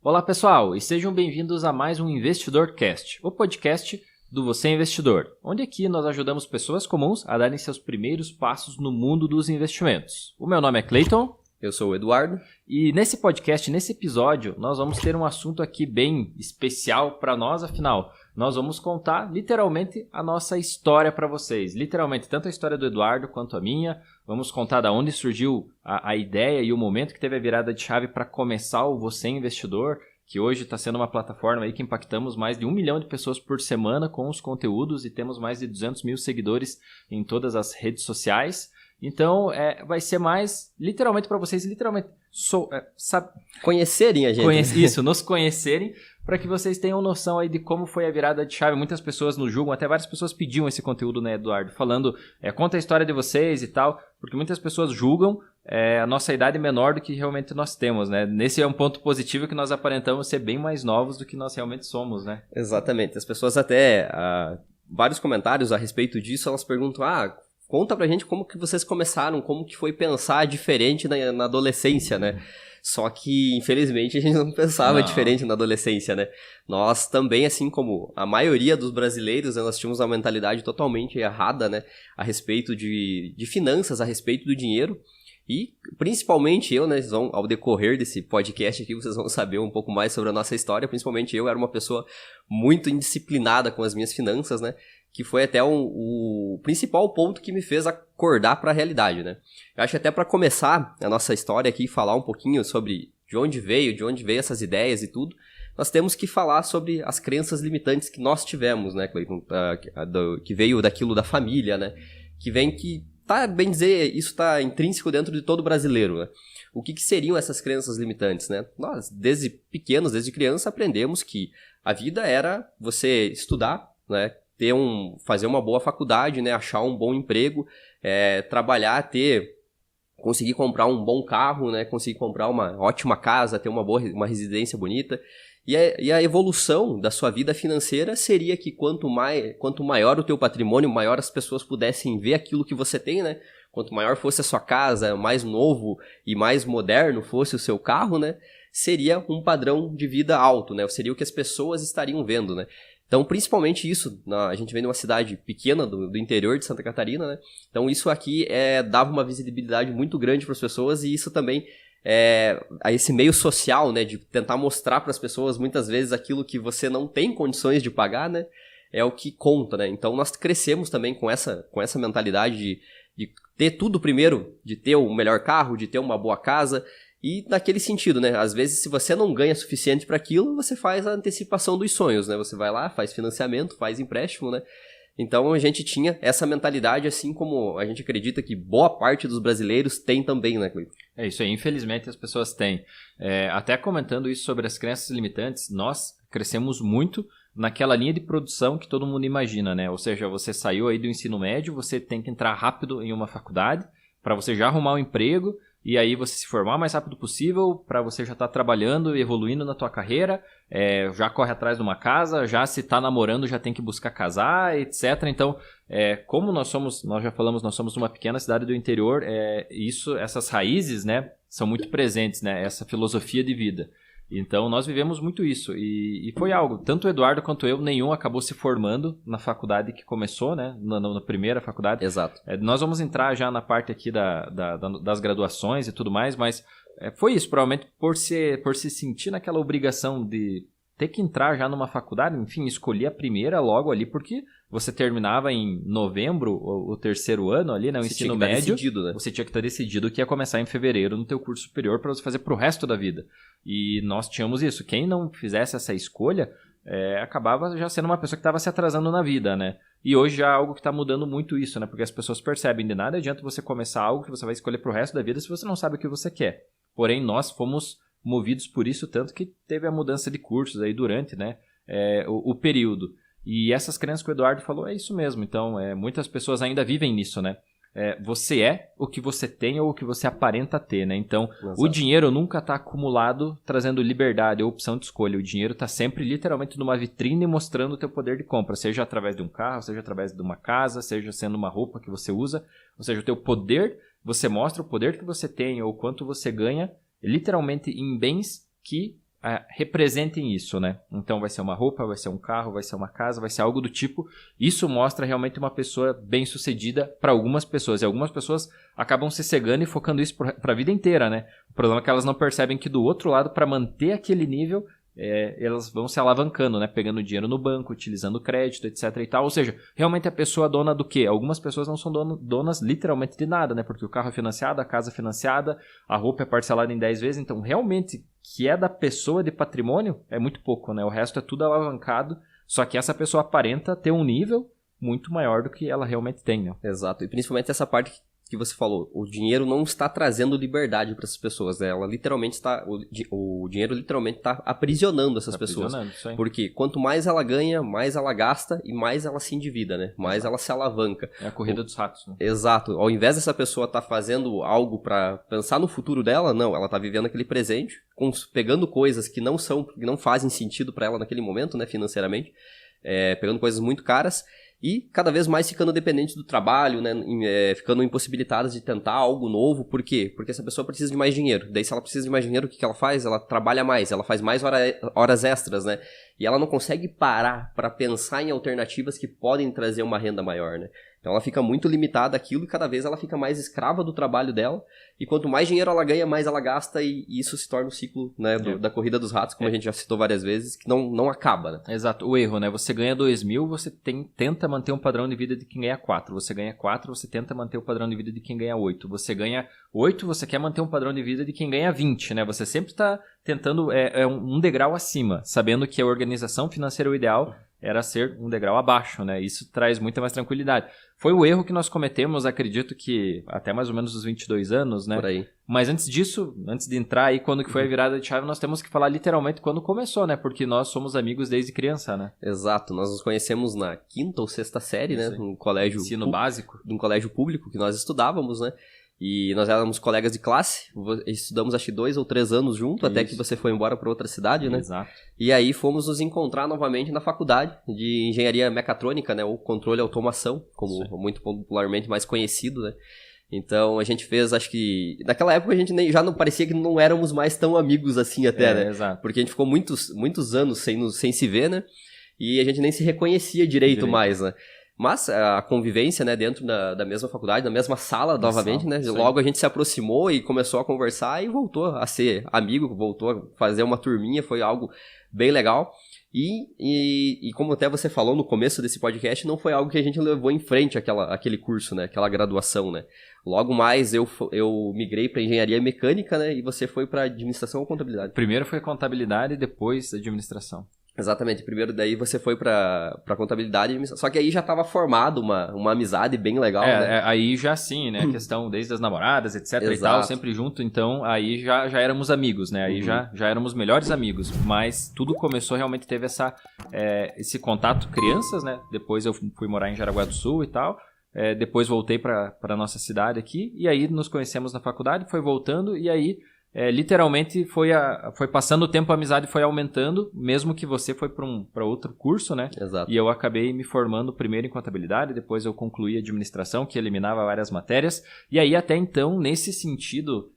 Olá pessoal, e sejam bem-vindos a mais um Investidor Cast, o podcast do Você Investidor, onde aqui nós ajudamos pessoas comuns a darem seus primeiros passos no mundo dos investimentos. O meu nome é Clayton. Eu sou o Eduardo. E nesse podcast, nesse episódio, nós vamos ter um assunto aqui bem especial para nós, afinal, nós vamos contar literalmente a nossa história para vocês. Literalmente, tanto a história do Eduardo quanto a minha. Vamos contar da onde surgiu a ideia e o momento que teve a virada de chave para começar o Você Investidor, que hoje está sendo uma plataforma aí que impactamos mais de 1 milhão de pessoas por semana com os conteúdos e temos mais de 200 mil seguidores em todas as redes sociais. Então, vai ser mais, literalmente, para vocês, conhecerem a gente. Isso, nos conhecerem, para que vocês tenham noção aí de como foi a virada de chave. Muitas pessoas nos julgam, até várias pessoas pediam esse conteúdo, né, Eduardo? Falando, conta a história de vocês e tal, porque muitas pessoas julgam a nossa idade menor do que realmente nós temos, né? Nesse é um ponto positivo que nós aparentamos ser bem mais novos do que nós realmente somos, né? Exatamente. As pessoas até, vários comentários a respeito disso, elas perguntam, conta pra gente como que vocês começaram, como que foi pensar diferente na adolescência, né? Só que, infelizmente, a gente não pensava diferente na adolescência, né? Nós também, assim como a maioria dos brasileiros, né, nós tínhamos uma mentalidade totalmente errada, né? A respeito de finanças, a respeito do dinheiro. E, principalmente eu, né? Ao decorrer desse podcast aqui, vocês vão saber um pouco mais sobre a nossa história. Principalmente eu era uma pessoa muito indisciplinada com as minhas finanças, né? Que foi até o principal ponto que me fez acordar para a realidade, né? Eu acho que até para começar a nossa história aqui, falar um pouquinho sobre de onde veio essas ideias e tudo, nós temos que falar sobre as crenças limitantes que nós tivemos, né, Clayton? Que veio daquilo da família, né? Bem dizer, isso está intrínseco dentro de todo brasileiro, né? O que seriam essas crenças limitantes, né? Nós, desde pequenos, desde criança, aprendemos que a vida era você estudar, né? Fazer uma boa faculdade, né? Achar um bom emprego, trabalhar, conseguir comprar um bom carro, né? Conseguir comprar uma ótima casa, ter uma residência bonita. E a evolução da sua vida financeira seria que quanto maior o teu patrimônio, maior as pessoas pudessem ver aquilo que você tem, né? Quanto maior fosse a sua casa, mais novo e mais moderno fosse o seu carro, né? Seria um padrão de vida alto, né? Seria o que as pessoas estariam vendo, né? Então, principalmente isso, a gente vem de uma cidade pequena do interior de Santa Catarina, né? Então, isso aqui dava uma visibilidade muito grande para as pessoas e isso também a esse meio social, né? De tentar mostrar para as pessoas, muitas vezes, aquilo que você não tem condições de pagar, né? É o que conta, né? Então, nós crescemos também com essa mentalidade de ter tudo primeiro, de ter o melhor carro, de ter uma boa casa. E naquele sentido, né? Às vezes, se você não ganha suficiente para aquilo, você faz a antecipação dos sonhos, né? Você vai lá, faz financiamento, faz empréstimo, né? Então, a gente tinha essa mentalidade, assim como a gente acredita que boa parte dos brasileiros tem também, né, Cleiton? É isso aí, infelizmente as pessoas têm. Até comentando isso sobre as crenças limitantes, nós crescemos muito naquela linha de produção que todo mundo imagina, né? Ou seja, você saiu aí do ensino médio, você tem que entrar rápido em uma faculdade para você já arrumar um emprego, e aí você se formar o mais rápido possível para você já estar trabalhando e evoluindo na tua carreira, já corre atrás de uma casa, já se está namorando já tem que buscar casar, etc. Então, como nós já falamos, nós somos uma pequena cidade do interior, essas raízes, né, são muito presentes, né, essa filosofia de vida. Então, nós vivemos muito isso e foi algo, tanto o Eduardo quanto eu, nenhum acabou se formando na faculdade que começou, né, na primeira faculdade. Exato. Nós vamos entrar já na parte aqui das graduações e tudo mais, mas foi isso, provavelmente por se sentir naquela obrigação de ter que entrar já numa faculdade, enfim, escolhi a primeira logo ali, porque você terminava em novembro o terceiro ano ali, né, o ensino médio, decidido, né? Você tinha que estar decidido que ia começar em fevereiro no teu curso superior para você fazer pro resto da vida. E nós tínhamos isso, quem não fizesse essa escolha acabava já sendo uma pessoa que estava se atrasando na vida, né? E hoje já é algo que está mudando muito isso, né? Porque as pessoas percebem, de nada adianta você começar algo que você vai escolher pro resto da vida se você não sabe o que você quer. Porém, nós fomos movidos por isso, tanto que teve a mudança de cursos aí durante, né, o período. E essas crenças que o Eduardo falou, é isso mesmo. Então, muitas pessoas ainda vivem nisso, né? Você é o que você tem ou o que você aparenta ter, né? Então, Exato. O dinheiro nunca está acumulado trazendo liberdade ou opção de escolha. O dinheiro está sempre literalmente numa vitrine mostrando o teu poder de compra, seja através de um carro, seja através de uma casa, seja sendo uma roupa que você usa. Ou seja, o teu poder, você mostra o poder que você tem ou quanto você ganha, literalmente em bens que representem isso, né? Então vai ser uma roupa, vai ser um carro, vai ser uma casa, vai ser algo do tipo. Isso mostra realmente uma pessoa bem-sucedida para algumas pessoas. E algumas pessoas acabam se cegando e focando isso para a vida inteira, né? O problema é que elas não percebem que do outro lado, para manter aquele nível, elas vão se alavancando, né? Pegando dinheiro no banco, utilizando crédito, etc e tal. Ou seja, realmente a pessoa é dona do quê? Algumas pessoas não são donas literalmente de nada, né? Porque o carro é financiado, a casa é financiada, a roupa é parcelada em 10 vezes. Então, realmente, que é da pessoa de patrimônio é muito pouco, né? O resto é tudo alavancado. Só que essa pessoa aparenta ter um nível muito maior do que ela realmente tem, né? Exato. E principalmente essa parte que você falou, o dinheiro não está trazendo liberdade para essas pessoas, né? Ela literalmente está, o dinheiro literalmente está aprisionando essas pessoas. Isso aí. Porque quanto mais ela ganha, mais ela gasta e mais ela se endivida, né? Mais ela se alavanca. É a corrida dos ratos, né? Exato. Ao invés dessa pessoa estar fazendo algo para pensar no futuro dela, não, ela está vivendo aquele presente, pegando coisas que não fazem sentido para ela naquele momento, né, financeiramente, pegando coisas muito caras. E cada vez mais ficando dependente do trabalho, né? Ficando impossibilitadas de tentar algo novo. Por quê? Porque essa pessoa precisa de mais dinheiro. Daí, se ela precisa de mais dinheiro, o que ela faz? Ela trabalha mais, ela faz mais horas extras, né? E ela não consegue parar para pensar em alternativas que podem trazer uma renda maior, né? Então ela fica muito limitada àquilo e cada vez ela fica mais escrava do trabalho dela. E quanto mais dinheiro ela ganha, mais ela gasta e isso se torna um ciclo, né, da corrida dos ratos, como a gente já citou várias vezes, que não acaba, né? Exato. O erro, né? Você ganha 2.000, você tenta manter um padrão de vida de quem ganha 4. Você ganha 4, você tenta manter o padrão de vida de quem ganha 8. Você ganha 8, você quer manter um padrão de vida de quem ganha 20, né? Você sempre está tentando um degrau acima, sabendo que a organização financeira, o ideal era ser um degrau abaixo, né? Isso traz muita mais tranquilidade. Foi o erro que nós cometemos, acredito que até mais ou menos os 22 anos, né? Por aí. Mas antes disso, antes de entrar aí, quando que foi a virada de chave, nós temos que falar literalmente quando começou, né? Porque nós somos amigos desde criança, né? Exato. Nós nos conhecemos na 5ª ou 6ª série, né? Num colégio... Ensino básico. Num colégio público que nós estudávamos, né? E nós éramos colegas de classe, estudamos acho que 2 ou 3 anos junto, até que você foi embora para outra cidade, né? Exato. E aí fomos nos encontrar novamente na faculdade de engenharia mecatrônica, né? Ou controle e automação, como muito popularmente mais conhecido, né? Então a gente fez, acho que... Naquela época a gente já não parecia que não éramos mais tão amigos assim até, né? Exato. Porque a gente ficou muitos anos sem se ver, né? E a gente nem se reconhecia direito mais, né? Mas a convivência, né, dentro da mesma faculdade, na mesma sala, novamente, né? Logo a gente se aproximou e começou a conversar e voltou a ser amigo, voltou a fazer uma turminha, foi algo bem legal. E como até você falou no começo desse podcast, não foi algo que a gente levou em frente aquele curso, né? Aquela graduação, né? Logo mais eu migrei para engenharia mecânica, né? E você foi para administração ou contabilidade? Primeiro foi contabilidade e depois administração. Exatamente, primeiro daí você foi pra contabilidade, só que aí já estava formado uma amizade bem legal, né? Aí já sim, né, a questão desde as namoradas, etc e tal, sempre junto, então aí já éramos amigos, né, aí já éramos melhores amigos, mas tudo começou, realmente teve esse contato crianças, né, depois eu fui morar em Jaraguá do Sul e tal, depois voltei pra nossa cidade aqui, e aí nos conhecemos na faculdade, foi voltando, e aí literalmente foi passando o tempo, a amizade foi aumentando, mesmo que você foi para outro curso, né? Exato. E eu acabei me formando primeiro em contabilidade, depois eu concluí administração, que eliminava várias matérias, e aí até então, nesse sentido,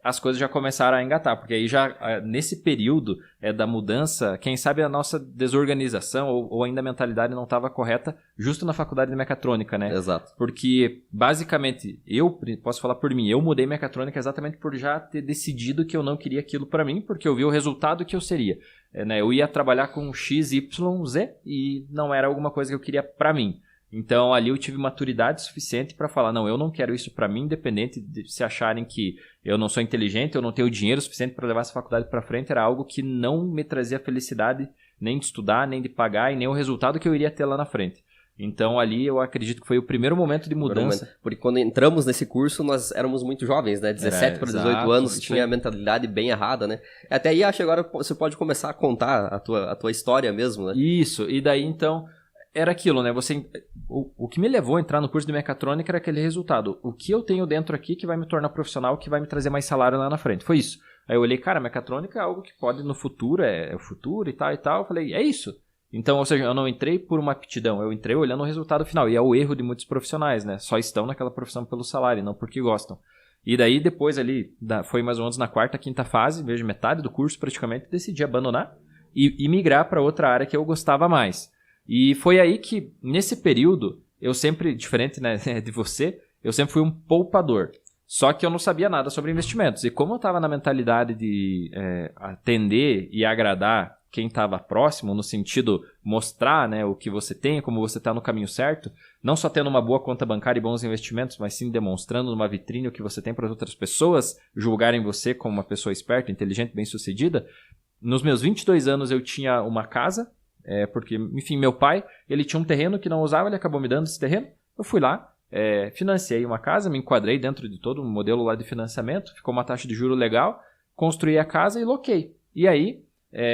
as coisas já começaram a engatar, porque aí já, nesse período da mudança, quem sabe a nossa desorganização ou ainda a mentalidade não estava correta, justo na faculdade de mecatrônica, né? Exato. Porque, basicamente, eu posso falar por mim, eu mudei mecatrônica exatamente por já ter decidido que eu não queria aquilo para mim, porque eu vi o resultado que eu seria. Né? Eu ia trabalhar com X, Y, Z e não era alguma coisa que eu queria para mim. Então, ali eu tive maturidade suficiente para falar, não, eu não quero isso para mim, independente de se acharem que eu não sou inteligente, eu não tenho dinheiro suficiente para levar essa faculdade para frente, era algo que não me trazia felicidade nem de estudar, nem de pagar e nem o resultado que eu iria ter lá na frente. Então, ali eu acredito que foi o primeiro momento de mudança. Porque quando entramos nesse curso, nós éramos muito jovens, né? 17 para 18 anos, tinha a mentalidade bem errada, né? Até aí, acho que agora você pode começar a contar a tua história mesmo, né? Isso, e daí então... Era aquilo, né? O que me levou a entrar no curso de mecatrônica era aquele resultado. O que eu tenho dentro aqui que vai me tornar profissional, que vai me trazer mais salário lá na frente. Foi isso. Aí eu olhei, cara, mecatrônica é algo que pode no futuro, é o futuro e tal e tal. Eu falei, é isso. Então, ou seja, eu não entrei por uma aptidão, eu entrei olhando o resultado final. E é o erro de muitos profissionais, né? Só estão naquela profissão pelo salário, não porque gostam. E daí depois ali, foi mais ou menos na quarta, quinta fase, vejo metade do curso praticamente, decidi abandonar e migrar para outra área que eu gostava mais. E foi aí que, nesse período, eu sempre, diferente, né, de você, eu sempre fui um poupador. Só que eu não sabia nada sobre investimentos. E como eu estava na mentalidade de atender e agradar quem estava próximo, no sentido mostrar, né, o que você tem, como você está no caminho certo, não só tendo uma boa conta bancária e bons investimentos, mas sim demonstrando numa vitrine o que você tem para as outras pessoas julgarem você como uma pessoa esperta, inteligente, bem-sucedida. Nos meus 22 anos eu tinha uma casa, porque, enfim, meu pai, ele tinha um terreno que não usava, ele acabou me dando esse terreno, eu fui lá, financiei uma casa, me enquadrei dentro de todo um modelo lá de financiamento, ficou uma taxa de juro legal, construí a casa e loquei. E aí,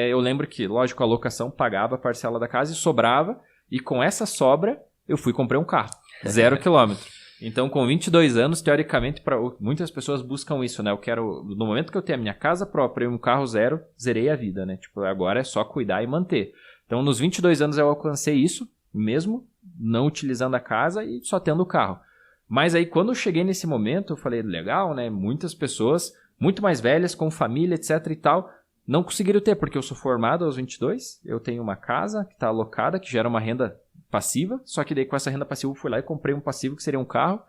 eu lembro que, lógico, a locação pagava a parcela da casa e sobrava, e com essa sobra, eu fui e comprei um carro, 0 quilômetro. Então, com 22 anos, teoricamente, muitas pessoas buscam isso, né? Eu quero, no momento que eu tenho a minha casa própria e um carro zero, zerei a vida, né? Tipo, agora é só cuidar e manter. Então, nos 22 anos eu alcancei isso, mesmo não utilizando a casa e só tendo o carro. Mas aí, quando eu cheguei nesse momento, eu falei, legal, né? Muitas pessoas, muito mais velhas, com família, etc e tal, não conseguiram ter, porque eu sou formado aos 22, eu tenho uma casa que está alocada, que gera uma renda passiva, só que daí com essa renda passiva eu fui lá e comprei um passivo que seria um carro,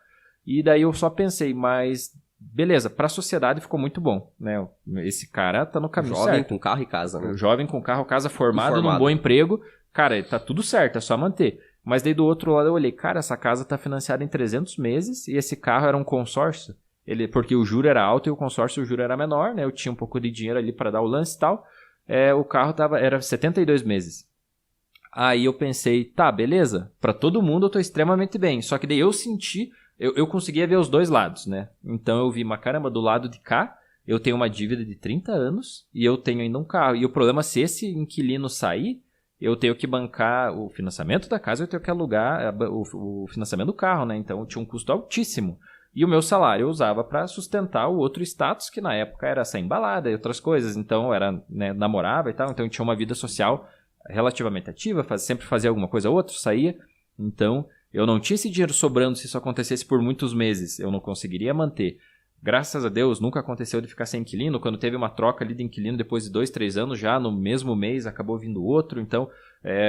e daí eu só pensei, mas beleza, para a sociedade ficou muito bom, né? Esse cara tá no caminho jovem certo. Com carro e casa, né? Jovem com carro, casa formado num bom emprego, cara, tá tudo certo, é só manter. Mas daí do outro lado eu olhei, cara, essa casa tá financiada em 300 meses e esse carro era um consórcio, porque o juro era alto e o consórcio o juro era menor, né? Eu tinha um pouco de dinheiro ali para dar o lance e tal, o carro era 72 meses. Aí eu pensei, tá, beleza, pra todo mundo eu tô extremamente bem, só que daí eu senti, eu conseguia ver os dois lados, né? Então eu vi, mas caramba, do lado de cá, eu tenho uma dívida de 30 anos e eu tenho ainda um carro. E o problema, se esse inquilino sair, eu tenho que bancar o financiamento da casa, eu tenho que alugar o financiamento do carro, né? Então eu tinha um custo altíssimo. E o meu salário eu usava para sustentar o outro status, que na época era sem balada e outras coisas. Então eu era, né, namorava e tal, então eu tinha uma vida social relativamente ativa, sempre fazia alguma coisa ou outra, saía. Então, eu não tinha esse dinheiro sobrando se isso acontecesse por muitos meses. Eu não conseguiria manter. Graças a Deus, nunca aconteceu de ficar sem inquilino. Quando teve uma troca ali de inquilino, depois de 2, 3 anos, já no mesmo mês acabou vindo outro. Então,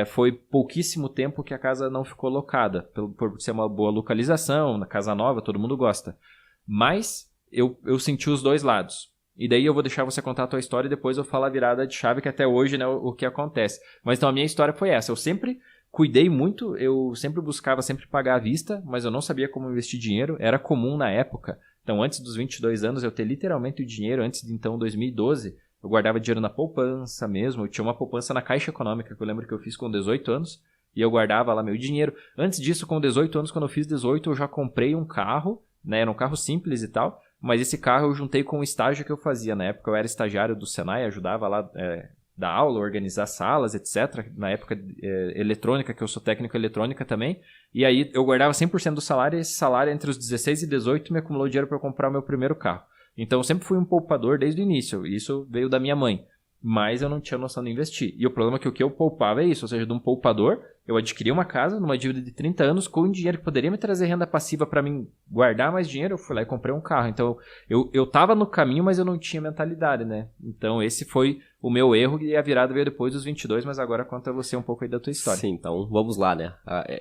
foi pouquíssimo tempo que a casa não ficou locada. Por ser uma boa localização, na casa nova, todo mundo gosta. Mas, eu senti os dois lados. E daí eu vou deixar você contar a tua história e depois eu falo a virada de chave, que até hoje, né, o que acontece. Mas então a minha história foi essa. Eu sempre cuidei muito, eu sempre buscava sempre pagar à vista, mas eu não sabia como investir dinheiro. Era comum na época. Então antes dos 22 anos eu ter literalmente o dinheiro, antes de então 2012, eu guardava dinheiro na poupança mesmo. Eu tinha uma poupança na Caixa Econômica, que eu lembro que eu fiz com 18 anos. E eu guardava lá meu dinheiro. Antes disso, com 18 anos, quando eu fiz 18, eu já comprei um carro, né, era um carro simples e tal. Mas esse carro eu juntei com o estágio que eu fazia. Na época eu era estagiário do Senai, ajudava lá dar aula, organizar salas, etc. Na época eletrônica, que eu sou técnico em eletrônica também. E aí eu guardava 100% do salário e esse salário entre os 16 e 18 me acumulou dinheiro para eu comprar o meu primeiro carro. Então eu sempre fui um poupador desde o início. Isso veio da minha mãe. Mas eu não tinha noção de investir. E o problema é que o que eu poupava é isso. Ou seja, de um poupador, eu adquiri uma casa numa dívida de 30 anos com um dinheiro que poderia me trazer renda passiva para mim guardar mais dinheiro. Eu fui lá e comprei um carro. Então, eu tava no caminho, mas eu não tinha mentalidade, né? Então, esse foi o meu erro e a virada veio depois dos 22, mas agora conta você um pouco aí da tua história. Sim, então vamos lá, né?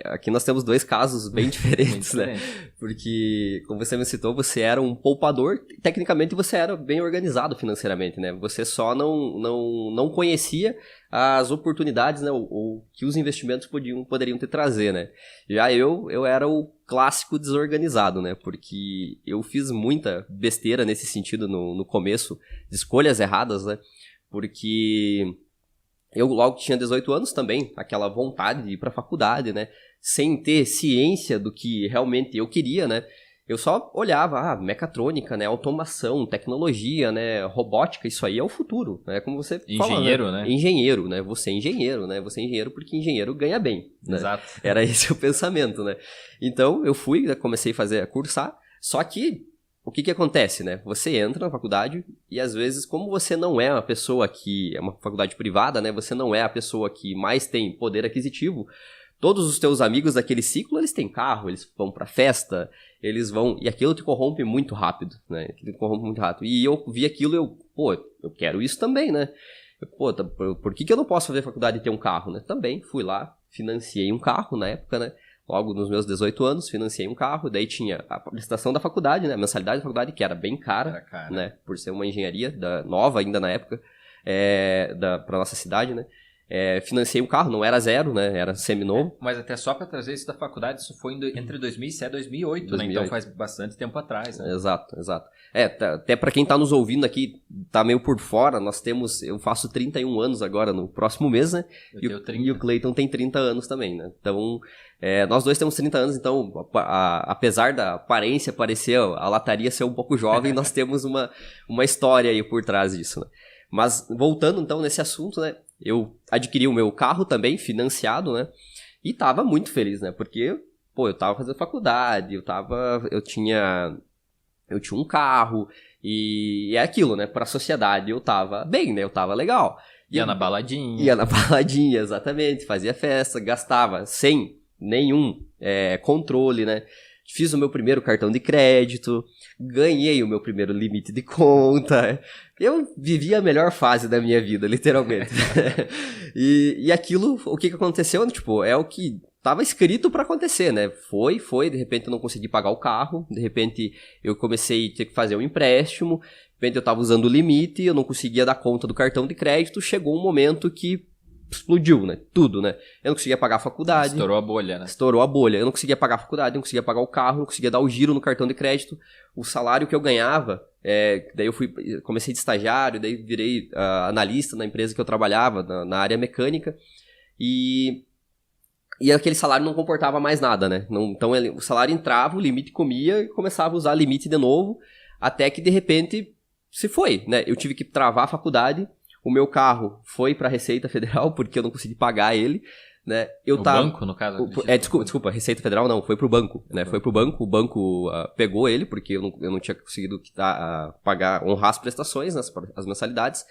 Aqui nós temos dois casos bem diferentes, né? Porque, como você me citou, você era um poupador, tecnicamente você era bem organizado financeiramente, né? Você só não conhecia as oportunidades, né? Ou que os investimentos poderiam te trazer, né? Já eu era o clássico desorganizado, né? Porque eu fiz muita besteira nesse sentido no começo, de escolhas erradas, né? Porque eu logo tinha 18 anos também, aquela vontade de ir para a faculdade, né? Sem ter ciência do que realmente eu queria, né? Eu só olhava, mecatrônica, né? Automação, tecnologia, né? Robótica, isso aí é o futuro, né? Como você engenheiro, fala, né? Engenheiro, né? Você é engenheiro, né? Você é engenheiro porque engenheiro ganha bem, né? Exato. Era esse o pensamento, né? Então, eu fui, né? Comecei a cursar, só que o que acontece, né? Você entra na faculdade e, às vezes, como você não é uma pessoa que... É uma faculdade privada, né? Você não é a pessoa que mais tem poder aquisitivo. todos os teus amigos daquele ciclo, eles têm carro, eles vão pra festa, eles vão... E aquilo te corrompe muito rápido, né? Aquilo te corrompe muito rápido. E eu vi aquilo e eu quero isso também, né? Por que eu não posso fazer faculdade e ter um carro, né? Também fui lá, financiei um carro na época, né? Logo nos meus 18 anos, financiei um carro, daí tinha a prestação da faculdade, né? A mensalidade da faculdade, que era bem cara, né? Por ser uma engenharia nova ainda na época, pra nossa cidade, né? Financiei um carro, não era zero, né? Era seminovo. Mas até só para trazer isso da faculdade, isso foi entre 2007 e 2008, né? Então faz bastante tempo atrás, né? Exato. Até para quem tá nos ouvindo aqui, tá meio por fora, eu faço 31 anos agora no próximo mês, né? E o Cleiton tem 30 anos também, né? Então, nós dois temos 30 anos, então, apesar da aparência parecer, a lataria ser um pouco jovem, nós temos uma história aí por trás disso, né? Mas, voltando então nesse assunto, né? Eu adquiri o meu carro também, financiado, né? E tava muito feliz, né? Porque, eu tava fazendo faculdade, eu tinha um carro, e é aquilo, né? Pra sociedade eu tava bem, né? Eu tava legal. Ia na baladinha. Ia na baladinha, exatamente. Fazia festa, gastava sem nenhum controle, né? Fiz o meu primeiro cartão de crédito, ganhei o meu primeiro limite de conta. Eu vivi a melhor fase da minha vida, literalmente. E aquilo, o que aconteceu? Tipo, é o que tava escrito pra acontecer, né? Foi, de repente eu não consegui pagar o carro, de repente eu comecei a ter que fazer um empréstimo, de repente eu tava usando o limite, eu não conseguia dar conta do cartão de crédito, chegou um momento que explodiu, né? Tudo, né? Eu não conseguia pagar a faculdade. Estourou a bolha, né? Estourou a bolha. Eu não conseguia pagar a faculdade, não conseguia pagar o carro, não conseguia dar o giro no cartão de crédito. O salário que eu ganhava, daí eu comecei de estagiário, daí virei analista na empresa que eu trabalhava, na área mecânica. E aquele salário não comportava mais nada, né? Então o salário entrava, o limite comia e começava a usar limite de novo, até que de repente se foi, né? Eu tive que travar a faculdade. O meu carro foi para a Receita Federal, porque eu não consegui pagar ele, né? Banco, no caso? Desculpa, Receita Federal não, foi pro banco, né? Foi pro banco, o banco pegou ele, porque eu não tinha conseguido pagar, honrar as prestações, né, as mensalidades,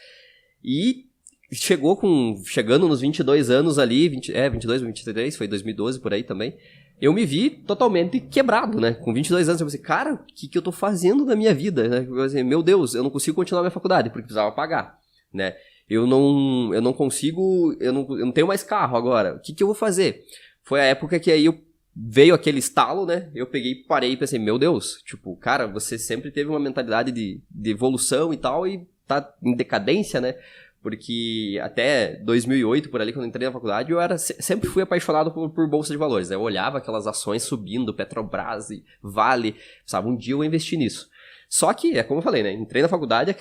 e chegando nos 22 anos ali, 22, 23, foi 2012 por aí também, eu me vi totalmente quebrado, né? Com 22 anos eu pensei, cara, o que eu tô fazendo na minha vida? Né? Eu pensei, meu Deus, eu não consigo continuar minha faculdade, porque precisava pagar. Né? Eu não consigo, eu não tenho mais carro agora, o que eu vou fazer? Foi a época que aí veio aquele estalo, né? Eu parei e pensei, meu Deus, tipo, cara, você sempre teve uma mentalidade de evolução e tal, e tá em decadência, né? Porque até 2008, por ali, quando eu entrei na faculdade, eu sempre fui apaixonado por bolsa de valores, né? Eu olhava aquelas ações subindo, Petrobras e Vale, sabe, um dia eu vou investir nisso. Só que, como eu falei, né? Entrei na faculdade,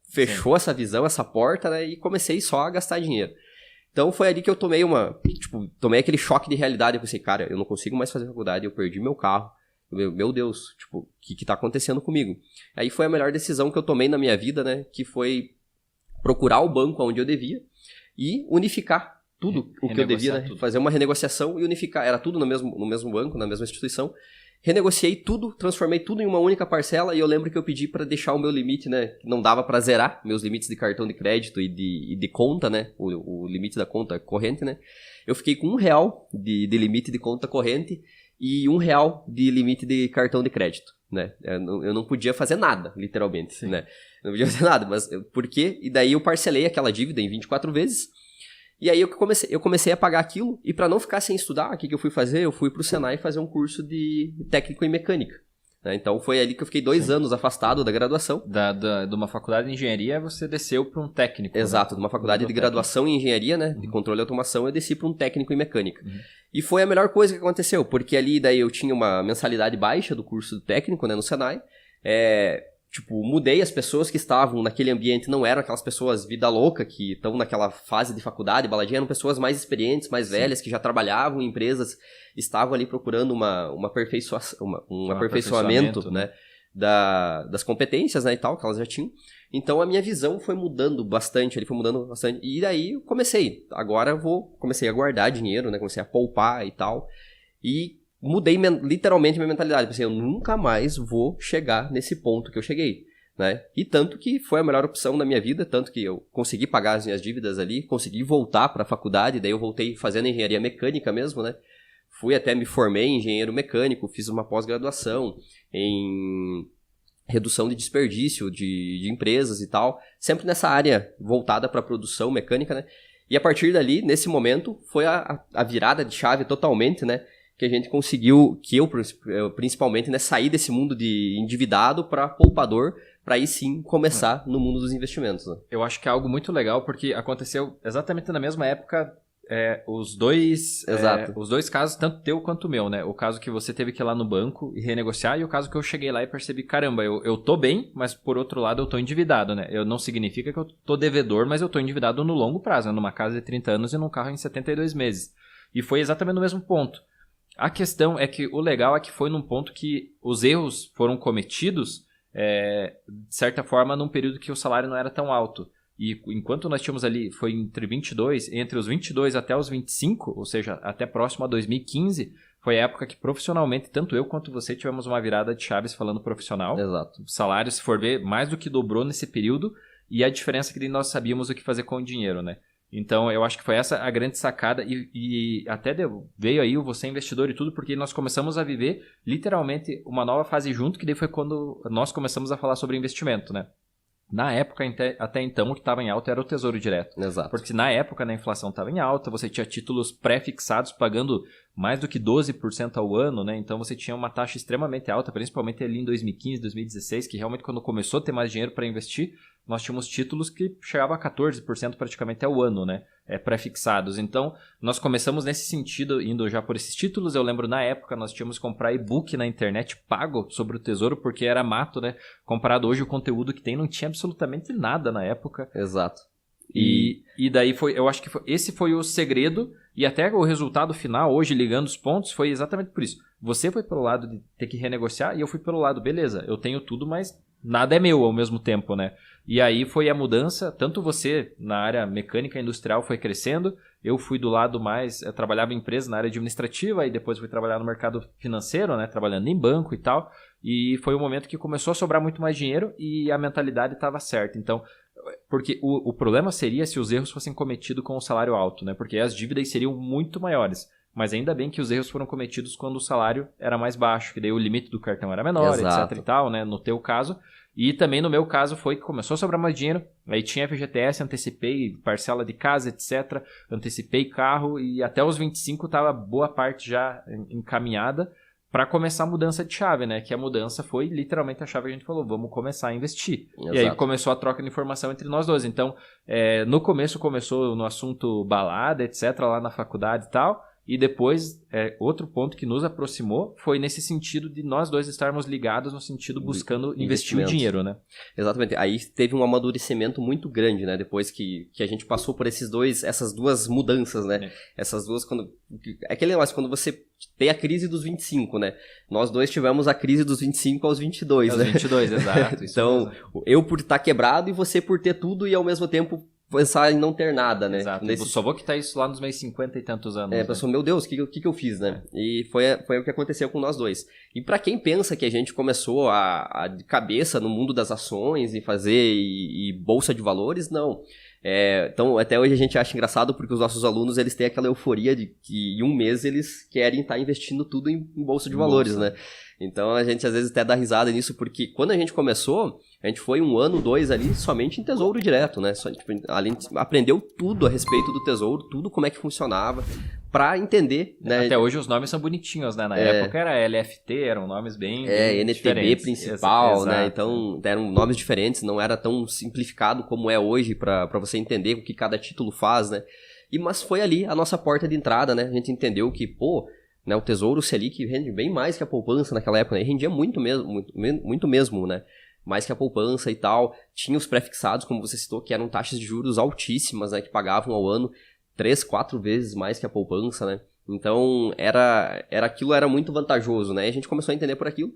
fechou essa visão, essa porta, né? E comecei só a gastar dinheiro. Então foi ali que eu tomei aquele choque de realidade. Eu pensei, cara, eu não consigo mais fazer faculdade, eu perdi meu carro. Meu Deus, tipo, o que tá acontecendo comigo? Aí foi a melhor decisão que eu tomei na minha vida, né? Que foi procurar o banco onde eu devia e unificar tudo o que eu devia, né? Fazer uma renegociação e unificar. Era tudo no mesmo banco, na mesma instituição. Renegociei tudo, transformei tudo em uma única parcela e eu lembro que eu pedi para deixar o meu limite, né? Que não dava para zerar meus limites de cartão de crédito e de conta, né? O limite da conta corrente, né? Eu fiquei com R$1 de limite de conta corrente e R$1 de limite de cartão de crédito, né? Eu não podia fazer nada, literalmente, Sim. Né? Não podia fazer nada, mas por quê? E daí eu parcelei aquela dívida em 24 vezes. E aí eu comecei a pagar aquilo, e para não ficar sem estudar, o que eu fui fazer? Eu fui pro Senai fazer um curso de técnico em mecânica. Né? Então foi ali que eu fiquei 2 anos afastado da graduação. De uma faculdade de engenharia, você desceu para um técnico. Exato, né? De uma faculdade de graduação em engenharia, né? De controle e automação, eu desci para um técnico em mecânica. Uhum. E foi a melhor coisa que aconteceu, porque ali daí eu tinha uma mensalidade baixa do curso técnico, né, no Senai. Mudei as pessoas que estavam naquele ambiente, não eram aquelas pessoas vida louca que estão naquela fase de faculdade, baladinha, eram pessoas mais experientes, mais velhas, que já trabalhavam em empresas, estavam ali procurando um aperfeiçoamento, né, das competências, né, e tal, que elas já tinham. Então a minha visão foi mudando bastante, e daí eu comecei a guardar dinheiro, né, comecei a poupar e tal, e mudei literalmente minha mentalidade. Pensei, eu nunca mais vou chegar nesse ponto que eu cheguei, né? E tanto que foi a melhor opção da minha vida, tanto que eu consegui pagar as minhas dívidas ali, consegui voltar para a faculdade, daí eu voltei fazendo engenharia mecânica mesmo, né? me formei em engenheiro mecânico, fiz uma pós-graduação em redução de desperdício de empresas e tal, sempre nessa área voltada para a produção mecânica, né? E a partir dali, nesse momento, foi a virada de chave totalmente, né? Que a gente conseguiu, que eu principalmente, né, sair desse mundo de endividado para poupador, para aí sim começar no mundo dos investimentos. Né? Eu acho que é algo muito legal, porque aconteceu exatamente na mesma época os dois casos, tanto teu quanto o meu, né? O caso que você teve que ir lá no banco e renegociar, e o caso que eu cheguei lá e percebi, caramba, eu tô bem, mas por outro lado eu tô endividado, né? Não significa que eu tô devedor, mas eu tô endividado no longo prazo, né? Numa casa de 30 anos e num carro em 72 meses. E foi exatamente no mesmo ponto. A questão é que o legal é que foi num ponto que os erros foram cometidos, de certa forma, num período que o salário não era tão alto. E enquanto nós tínhamos ali, foi entre os 22 até os 25, ou seja, até próximo a 2015, foi a época que profissionalmente, tanto eu quanto você, tivemos uma virada de chaves falando profissional. Exato. O salário, se for ver, mais do que dobrou nesse período, e a diferença é que nós sabíamos o que fazer com o dinheiro, né? Então, eu acho que foi essa a grande sacada e até veio aí o Você Investidor e tudo, porque nós começamos a viver literalmente uma nova fase junto, que daí foi quando nós começamos a falar sobre investimento, né? Na época, até então, o que estava em alta era o Tesouro Direto. Exato. Porque na época, né, a inflação estava em alta, você tinha títulos pré-fixados pagando mais do que 12% ao ano, né? Então você tinha uma taxa extremamente alta, principalmente ali em 2015, 2016, que realmente quando começou a ter mais dinheiro para investir, nós tínhamos títulos que chegavam a 14% praticamente ao ano, né? Pré-fixados. Então, nós começamos nesse sentido, indo já por esses títulos. Eu lembro, na época, nós tínhamos que comprar e-book na internet pago sobre o Tesouro, porque era mato, né? Comparado hoje, o conteúdo que tem não tinha absolutamente nada na época. Exato. E daí eu acho que esse foi o segredo, e até o resultado final, hoje, ligando os pontos, foi exatamente por isso. Você foi pelo lado de ter que renegociar, e eu fui pelo lado, beleza, eu tenho tudo, mas nada é meu ao mesmo tempo, né? E aí foi a mudança, tanto você na área mecânica e industrial foi crescendo, eu fui do lado mais, eu trabalhava em empresa na área administrativa, e depois fui trabalhar no mercado financeiro, né? Trabalhando em banco e tal, e foi um momento que começou a sobrar muito mais dinheiro, e a mentalidade estava certa. Então, porque o problema seria se os erros fossem cometidos com o salário alto, né? Porque as dívidas seriam muito maiores. Mas ainda bem que os erros foram cometidos quando o salário era mais baixo, que daí o limite do cartão era menor, Exato. etc e tal, né? No teu caso. E também no meu caso foi que começou a sobrar mais dinheiro, aí tinha FGTS, antecipei parcela de casa, etc. Antecipei carro e até os 25 estava boa parte já encaminhada para começar a mudança de chave, né? Que a mudança foi literalmente a chave que a gente falou, vamos começar a investir. Exato. E aí começou a troca de informação entre nós dois. Então, no começo começou no assunto balada, etc, lá na faculdade e tal. E depois, outro ponto que nos aproximou foi nesse sentido de nós dois estarmos ligados no sentido buscando investir o dinheiro, né? Exatamente. Aí teve um amadurecimento muito grande, né? Depois que a gente passou por essas duas mudanças, né? Essas duas, é aquele negócio, quando você tem a crise dos 25, né? Nós dois tivemos a crise dos 25 aos 22, né? Aos 22, exato. Então, eu por estar quebrado e você por ter tudo e ao mesmo tempo pensar em não ter nada, né? Exato. Só vou quitar isso lá nos meus 50 e tantos anos. Pensou, meu Deus, o que eu fiz, né? E foi o que aconteceu com nós dois. E pra quem pensa que a gente começou de cabeça no mundo das ações e fazer e bolsa de valores, não. Então, até hoje a gente acha engraçado porque os nossos alunos, eles têm aquela euforia de que em um mês eles querem estar investindo tudo em bolsa de valores, né? Então, a gente às vezes até dá risada nisso, porque quando a gente começou, a gente foi 1 ano, 2 ali somente em Tesouro Direto, né? Além de aprendeu tudo a respeito do Tesouro, tudo como é que funcionava, pra entender, né? Até hoje os nomes são bonitinhos, né? Na época era LFT, eram nomes bem NTB diferentes. principal, Exato, né? Então, eram nomes diferentes, não era tão simplificado como é hoje pra você entender o que cada título faz, né? Mas foi ali a nossa porta de entrada, né? A gente entendeu que, né, o Tesouro Selic rende bem mais que a poupança naquela época, né? E rendia muito mesmo, né? Mais que a poupança e tal. Tinha os pré-fixados, como você citou, que eram taxas de juros altíssimas, né? Que pagavam ao ano 3, 4 vezes mais que a poupança, né? Então, aquilo era muito vantajoso, né? E a gente começou a entender por aquilo.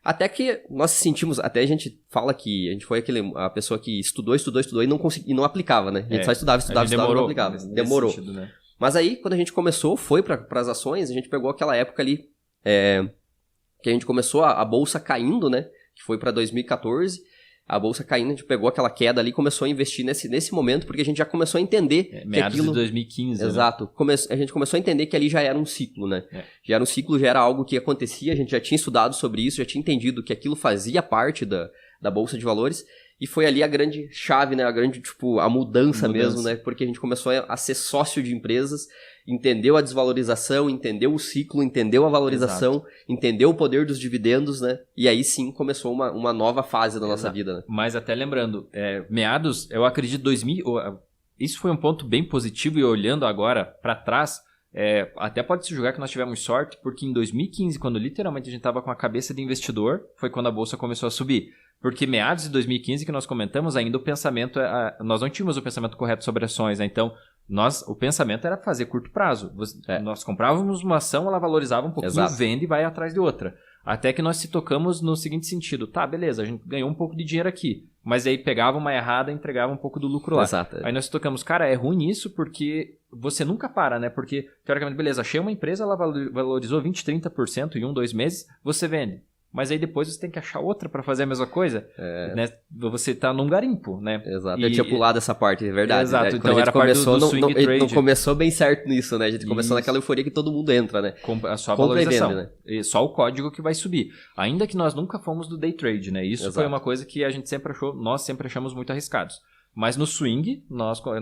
Até que nós sentimos, até a gente fala que a gente foi a pessoa que estudou e não aplicava, né? A gente só estudava e não aplicava. Demorou. Sentido, né? Mas aí, quando a gente começou, foi para as ações, a gente pegou aquela época ali que a gente começou a bolsa caindo, né? Que foi para 2014. a bolsa caindo, a gente pegou aquela queda ali e começou a investir nesse momento, porque a gente já começou a entender que meados aquilo... de 2015, Exato. né? A gente começou a entender que ali já era um ciclo, né? Já era um ciclo, já era algo que acontecia, a gente já tinha estudado sobre isso, já tinha entendido que aquilo fazia parte da bolsa de valores, e foi ali a grande chave, né? A grande, a mudança mesmo, né? Porque a gente começou a ser sócio de empresas, entendeu a desvalorização, entendeu o ciclo, entendeu a valorização, Exato. Entendeu o poder dos dividendos, né? E aí sim começou uma nova fase da nossa vida, né? Mas até lembrando, meados, eu acredito, 2000... Isso foi um ponto bem positivo, e olhando agora para trás, até pode se julgar que nós tivemos sorte, porque em 2015, quando literalmente a gente estava com a cabeça de investidor, foi quando a bolsa começou a subir. Porque meados de 2015 que nós comentamos, ainda o pensamento, nós não tínhamos o pensamento correto sobre ações, né? Então, o pensamento era fazer curto prazo. Nós comprávamos uma ação, ela valorizava um pouquinho, Exato. Vende e vai atrás de outra. Até que nós se tocamos no seguinte sentido, tá, beleza, a gente ganhou um pouco de dinheiro aqui, mas aí pegava uma errada e entregava um pouco do lucro lá. Exato. Aí nós se tocamos, cara, é ruim isso porque você nunca para, né? Porque, teoricamente, beleza, achei uma empresa, ela valorizou 20%, 30% em 1, 2 meses, você vende. Mas aí depois você tem que achar outra para fazer a mesma coisa, né? Você tá num garimpo, né? Exato, eu tinha pulado essa parte, é verdade. Exato, né? então era começou, parte do swing trade. Não começou bem certo nisso, né? A gente começou naquela euforia que todo mundo entra, né? Só a valorização, vende, né? E só o código que vai subir. Ainda que nós nunca fomos do day trade, né? Isso Exato. Foi uma coisa que a gente sempre achou, nós sempre achamos muito arriscados. Mas no swing,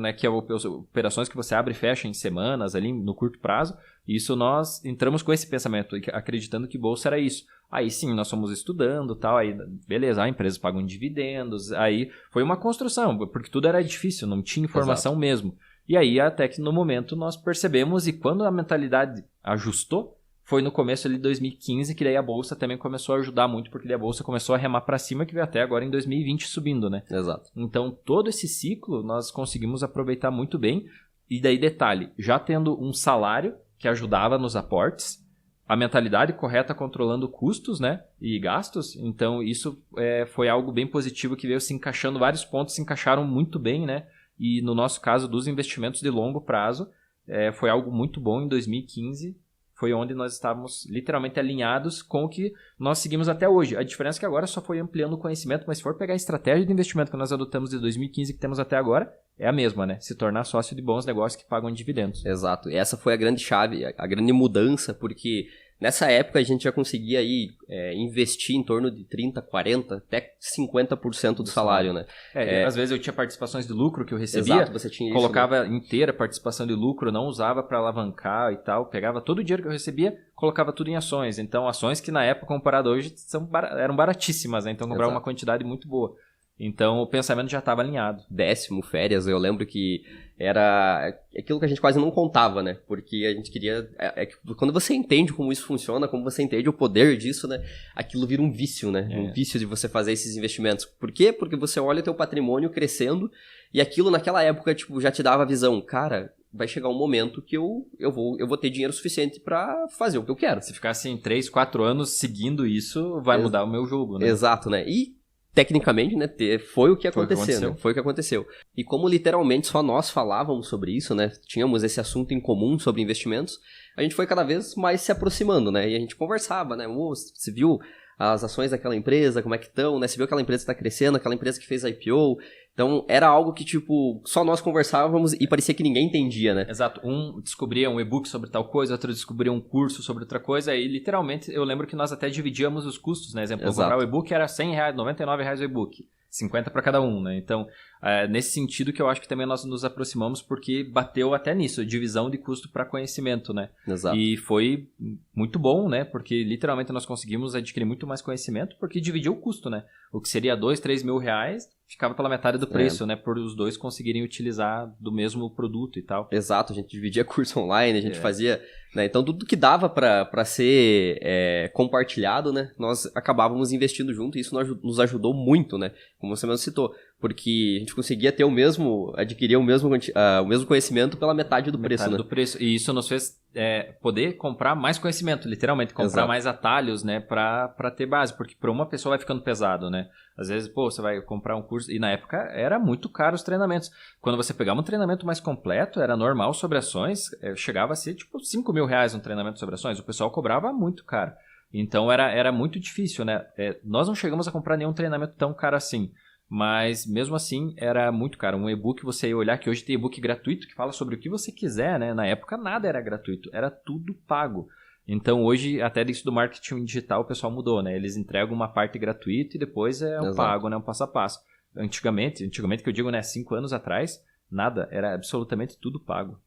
né, que é operações que você abre e fecha em semanas, ali no curto prazo, isso nós entramos com esse pensamento, acreditando que bolsa era isso. Aí sim, nós fomos estudando, tal, aí beleza, a empresa pagam dividendos, aí foi uma construção, porque tudo era difícil, não tinha informação Exato. Mesmo. E aí até que no momento nós percebemos, e quando a mentalidade ajustou, foi no começo ali de 2015 que daí a bolsa também começou a ajudar muito, porque daí a bolsa começou a remar para cima, que veio até agora em 2020 subindo, né? Exato. Então todo esse ciclo nós conseguimos aproveitar muito bem, e daí detalhe, já tendo um salário que ajudava nos aportes, a mentalidade correta controlando custos, né, e gastos, então isso foi algo bem positivo que veio se encaixando, vários pontos se encaixaram muito bem, né, e no nosso caso dos investimentos de longo prazo, foi algo muito bom em 2015, foi onde nós estávamos literalmente alinhados com o que nós seguimos até hoje. A diferença é que agora só foi ampliando o conhecimento, mas se for pegar a estratégia de investimento que nós adotamos de 2015 que temos até agora, é a mesma, né? Se tornar sócio de bons negócios que pagam dividendos. Exato. E essa foi a grande chave, a grande mudança, porque nessa época a gente já conseguia aí, investir em torno de 30%, 40%, até 50% do salário, né? Às vezes eu tinha participações de lucro que eu recebia, Exato, você tinha colocava isso, né? inteira participação de lucro, não usava para alavancar e tal, pegava todo o dinheiro que eu recebia, colocava tudo em ações. Então, ações que na época, comparado hoje, eram baratíssimas, né? Então, comprava uma quantidade muito boa. Então, o pensamento já estava alinhado. Décimo, férias, eu lembro que era aquilo que a gente quase não contava, né? Porque a gente queria... quando você entende como isso funciona, como você entende o poder disso, né? Aquilo vira um vício, né? Um vício de você fazer esses investimentos. Por quê? Porque você olha o teu patrimônio crescendo e aquilo naquela época, já te dava a visão. Cara, vai chegar um momento que eu vou ter dinheiro suficiente pra fazer o que eu quero. Se ficar assim 3, 4 anos seguindo isso, vai mudar o meu jogo, né? Exato, né? E tecnicamente, né, foi o que aconteceu, né? Foi o que aconteceu. E como literalmente só nós falávamos sobre isso, né, tínhamos esse assunto em comum sobre investimentos, a gente foi cada vez mais se aproximando, né, e a gente conversava, né, você viu as ações daquela empresa, como é que estão, né, você viu aquela empresa que está crescendo, aquela empresa que fez IPO, então era algo que, só nós conversávamos e parecia que ninguém entendia, né. Exato, um descobria um e-book sobre tal coisa, outro descobria um curso sobre outra coisa, e literalmente eu lembro que nós até dividíamos os custos, né, exemplo, comprar o e-book era R$100, R$99 o e-book, 50 para cada um, né, então nesse sentido que eu acho que também nós nos aproximamos porque bateu até nisso, divisão de custo para conhecimento, né. Exato. E foi muito bom, né, porque literalmente nós conseguimos adquirir muito mais conhecimento porque dividiu o custo, né, o que seria 2, 3 mil reais ficava pela metade do preço, né, por os dois conseguirem utilizar do mesmo produto e tal. Exato, a gente dividia curso online, a gente fazia, né, então tudo que dava para ser compartilhado, né, nós acabávamos investindo junto e isso nos ajudou muito, né, como você mesmo citou, porque a gente conseguia ter adquirir o mesmo conhecimento pela metade do preço, né? Do preço, e isso nos fez poder comprar mais conhecimento, literalmente, comprar Exato. mais atalhos, né, para ter base, porque para uma pessoa vai ficando pesado, né, às vezes, você vai comprar um curso, e na época era muito caro os treinamentos, quando você pegava um treinamento mais completo, era normal sobre ações, chegava a ser tipo 5 mil reais um treinamento sobre ações, o pessoal cobrava muito caro, então era muito difícil, né, nós não chegamos a comprar nenhum treinamento tão caro assim. Mas, mesmo assim, era muito caro. Um e-book, você ia olhar que hoje tem e-book gratuito que fala sobre o que você quiser, né? Na época, nada era gratuito. Era tudo pago. Então, hoje, até disso do marketing digital, o pessoal mudou, né? Eles entregam uma parte gratuita e depois é um pago, né? Um passo a passo. Antigamente que eu digo, né? 5 anos atrás, nada. Era absolutamente tudo pago.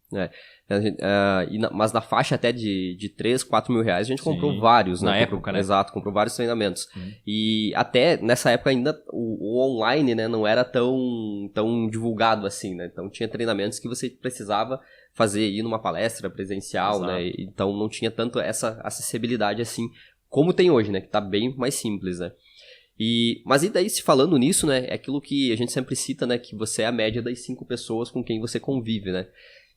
Mas na faixa até de 3, 4 mil reais, a gente comprou vários, né? Na época, né? Exato, comprou vários treinamentos. E até nessa época ainda o online, né, não era tão divulgado assim, né? Então tinha treinamentos que você precisava ir numa palestra presencial, né? Então não tinha tanto essa acessibilidade assim como tem hoje, né? Que tá bem mais simples, né? Mas e daí, se falando nisso, né? É aquilo que a gente sempre cita, né? Que você é a média das 5 pessoas com quem você convive, né?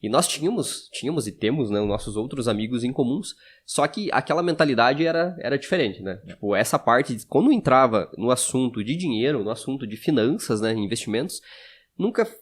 E nós tínhamos e temos, né, os nossos outros amigos em comuns, só que aquela mentalidade era diferente, né? Tipo, essa parte, quando entrava no assunto de dinheiro, no assunto de finanças, né, investimentos,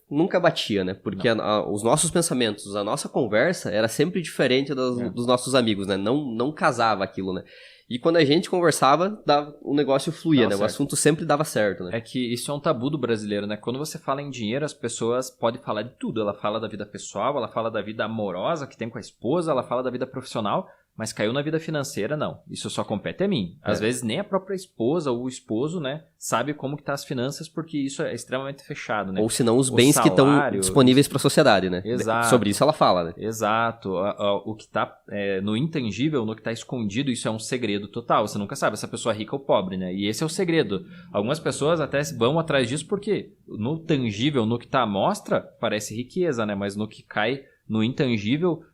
nunca batia, né? Porque os nossos pensamentos, a nossa conversa era sempre diferente dos nossos amigos, né? Não casava aquilo, né? E quando a gente conversava, o negócio fluía, né? Certo. O assunto sempre dava certo, né? É que isso é um tabu do brasileiro, né? Quando você fala em dinheiro, as pessoas podem falar de tudo. Ela fala da vida pessoal, ela fala da vida amorosa que tem com a esposa, ela fala da vida profissional, mas caiu na vida financeira, não. Isso só compete a mim. Às vezes nem a própria esposa ou o esposo, né, sabe como que tá as finanças, porque isso é extremamente fechado, né? Ou senão os bens que estão disponíveis para a sociedade, né? Exato. Sobre isso ela fala, né? Exato. O que tá no intangível, no que tá escondido, isso é um segredo total. Você nunca sabe se a pessoa é rica ou pobre, né? E esse é o segredo. Algumas pessoas até vão atrás disso porque no tangível, no que tá à mostra, parece riqueza, né? Mas no que cai no intangível,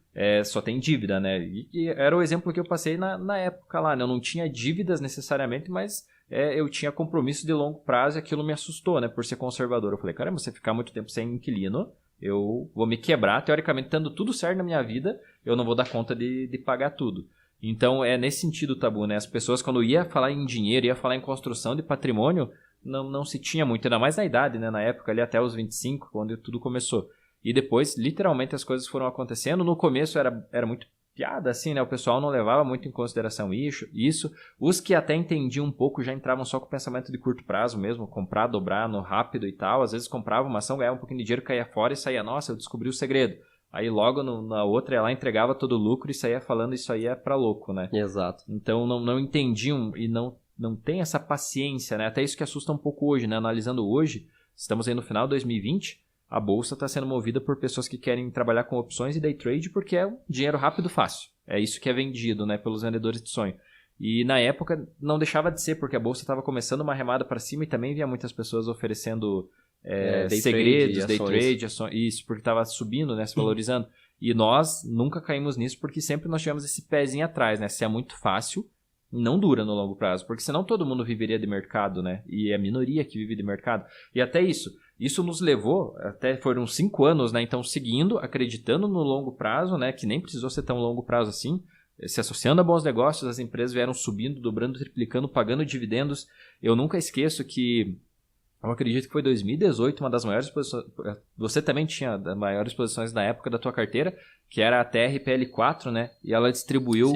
só tem dívida, né? E era o exemplo que eu passei na época lá, né? Eu não tinha dívidas necessariamente, mas eu tinha compromisso de longo prazo e aquilo me assustou, né? Por ser conservador. Eu falei, caramba, você ficar muito tempo sem inquilino, eu vou me quebrar. Teoricamente, tendo tudo certo na minha vida, eu não vou dar conta de pagar tudo. Então, é nesse sentido o tabu, né? As pessoas, quando ia falar em dinheiro, ia falar em construção de patrimônio, não se tinha muito, ainda mais na idade, né? Na época, ali até os 25, quando tudo começou. E depois, literalmente, as coisas foram acontecendo. No começo era muito piada, assim, né? O pessoal não levava muito em consideração isso. Os que até entendiam um pouco já entravam só com o pensamento de curto prazo mesmo, comprar, dobrar no rápido e tal. Às vezes comprava uma ação, ganhava um pouquinho de dinheiro, caía fora e saía, nossa, eu descobri o segredo. Aí logo na outra ela entregava todo o lucro e saía falando isso aí é pra louco, né? Exato. Então não entendiam e não tem essa paciência, né? Até isso que assusta um pouco hoje, né? Analisando hoje, estamos aí no final de 2020, a bolsa está sendo movida por pessoas que querem trabalhar com opções e day trade porque é um dinheiro rápido e fácil. É isso que é vendido, né, pelos vendedores de sonho. E na época não deixava de ser, porque a bolsa estava começando uma remada para cima e também via muitas pessoas oferecendo segredos, day trade, ações, isso, porque estava subindo, né, se valorizando. E nós nunca caímos nisso porque sempre nós tivemos esse pezinho atrás, né? Se é muito fácil, não dura no longo prazo, porque senão todo mundo viveria de mercado, né? E é a minoria que vive de mercado. E até isso nos levou, até foram 5 anos, né? Então, seguindo, acreditando no longo prazo, né? Que nem precisou ser tão longo prazo assim, se associando a bons negócios, as empresas vieram subindo, dobrando, triplicando, pagando dividendos. Eu nunca esqueço que, eu acredito que foi 2018, uma das maiores posições, você também tinha das maiores posições na época da tua carteira, que era a TRPL4, né? E ela distribuiu...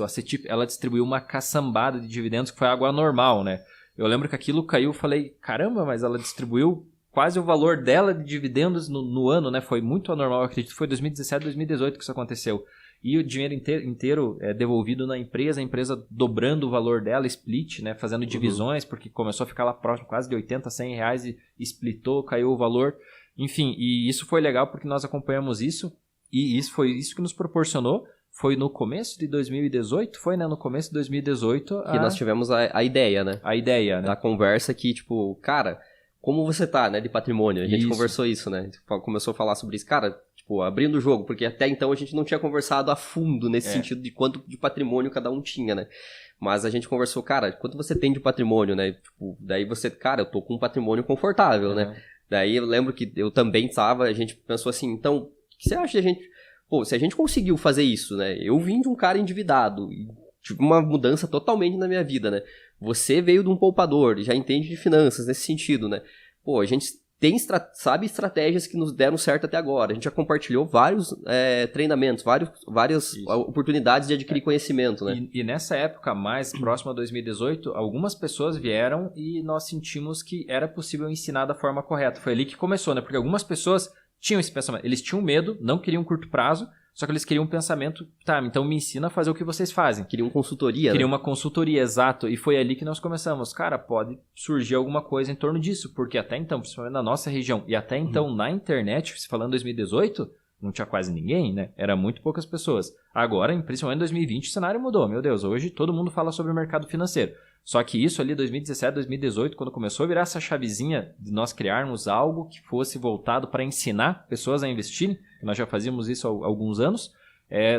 a CETIP, ela distribuiu uma caçambada de dividendos que foi água normal, né? Eu lembro que aquilo caiu, falei, caramba, mas ela distribuiu quase o valor dela de dividendos no ano, né? Foi muito anormal, eu acredito que foi 2017, 2018 que isso aconteceu. E o dinheiro inteiro devolvido na empresa, a empresa dobrando o valor dela, split, né? Fazendo divisões, porque começou a ficar lá próximo quase de 80, 100 reais e splitou, caiu o valor. Enfim, e isso foi legal porque nós acompanhamos isso e isso foi isso que nos proporcionou. Foi no começo de 2018? Foi, né? No começo de 2018. Que nós tivemos a ideia, né? A ideia, né? Da conversa que, tipo, cara, como você tá, né? De patrimônio. A gente conversou isso, né? Começou a falar sobre isso. Cara, tipo, abrindo o jogo, porque até então a gente não tinha conversado a fundo nesse sentido de quanto de patrimônio cada um tinha, né? Mas a gente conversou, cara, quanto você tem de patrimônio, né? Tipo, daí você, cara, eu tô com um patrimônio confortável, né? Daí eu lembro que eu também tava, a gente pensou assim, então, o que você acha de a gente... Pô, se a gente conseguiu fazer isso, né? Eu vim de um cara endividado e tive uma mudança totalmente na minha vida, né? Você veio de um poupador, já entende de finanças nesse sentido, né? Pô, a gente sabe estratégias que nos deram certo até agora. A gente já compartilhou vários treinamentos, várias oportunidades de adquirir conhecimento, né? E nessa época, mais próxima a 2018, algumas pessoas vieram e nós sentimos que era possível ensinar da forma correta. Foi ali que começou, né? Porque algumas pessoas tinham esse pensamento. Eles tinham medo, não queriam curto prazo, só que eles queriam um pensamento, tá, então me ensina a fazer o que vocês fazem. Queriam consultoria, Queriam uma consultoria, exato. E foi ali que nós começamos. Cara, pode surgir alguma coisa em torno disso, porque até então, principalmente na nossa região, e até então na internet, se falando em 2018, não tinha quase ninguém, né? Era muito poucas pessoas. Agora, principalmente em 2020, o cenário mudou. Meu Deus, hoje todo mundo fala sobre o mercado financeiro. Só que isso ali, 2017, 2018, quando começou a virar essa chavezinha de nós criarmos algo que fosse voltado para ensinar pessoas a investirem, nós já fazíamos isso há alguns anos,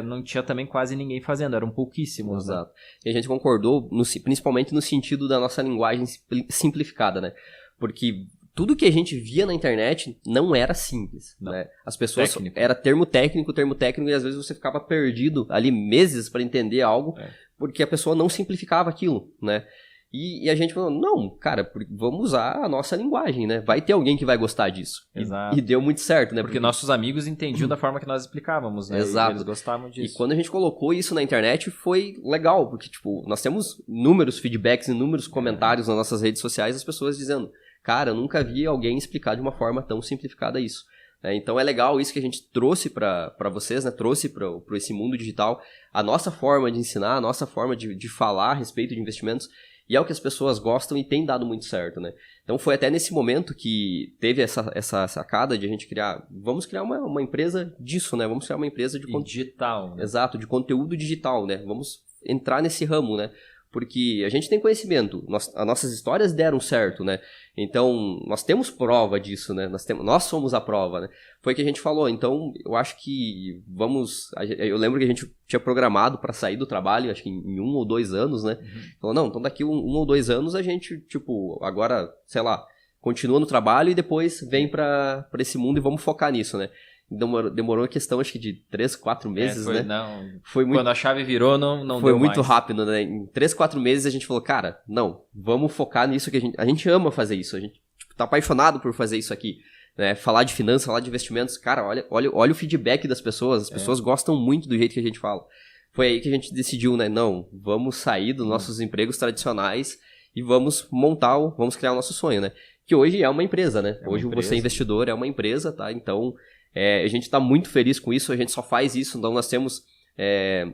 não tinha também quase ninguém fazendo, eram pouquíssimos. Exato. Né? E a gente concordou, principalmente no sentido da nossa linguagem simplificada, né? Porque tudo que a gente via na internet não era simples, né? As pessoas... Técnico. Era termo técnico, e às vezes você ficava perdido ali meses para entender algo, porque a pessoa não simplificava aquilo, né? E a gente falou, não, cara, vamos usar a nossa linguagem, né? Vai ter alguém que vai gostar disso. Exato. E deu muito certo, né? Porque nossos amigos entendiam da forma que nós explicávamos, né? Exato. E eles gostavam disso. E quando a gente colocou isso na internet, foi legal, porque, tipo, nós temos inúmeros feedbacks, inúmeros comentários nas nossas redes sociais, as pessoas dizendo, cara, eu nunca vi alguém explicar de uma forma tão simplificada isso. Então é legal isso que a gente trouxe para vocês, né? Trouxe para esse mundo digital a nossa forma de ensinar, a nossa forma de falar a respeito de investimentos, e é o que as pessoas gostam e tem dado muito certo, né? Então foi até nesse momento que teve essa sacada de a gente vamos criar uma empresa disso, né? Vamos criar uma empresa de digital. Né? Exato, de conteúdo digital, né? Vamos entrar nesse ramo, né? Porque a gente tem conhecimento, as nossas histórias deram certo, né? Então, nós temos prova disso, né? Nós somos a prova, né? Foi o que a gente falou. Então, eu acho que eu lembro que a gente tinha programado para sair do trabalho, acho que em 1 ou 2 anos, né? Falou, não, então daqui 1 ou 2 anos a gente, tipo, agora, sei lá, continua no trabalho e depois vem para esse mundo e vamos focar nisso, né? Demorou a questão, acho que de 3, 4 meses, né? Foi muito... Quando a chave virou, não foi deu muito mais. rápido, né? Em 3, 4 meses a gente falou, cara, não, vamos focar nisso que a gente ama fazer isso. A gente tá apaixonado por fazer isso aqui. Né? Falar de finanças, falar de investimentos. Cara, olha o feedback das pessoas. As pessoas gostam muito do jeito que a gente fala. Foi aí que a gente decidiu, né? Não, vamos sair dos nossos empregos tradicionais e vamos criar o nosso sonho, né? Que hoje é uma empresa, né? Hoje você investidor é uma empresa, tá? Então... a gente está muito feliz com isso, a gente só faz isso, então nós temos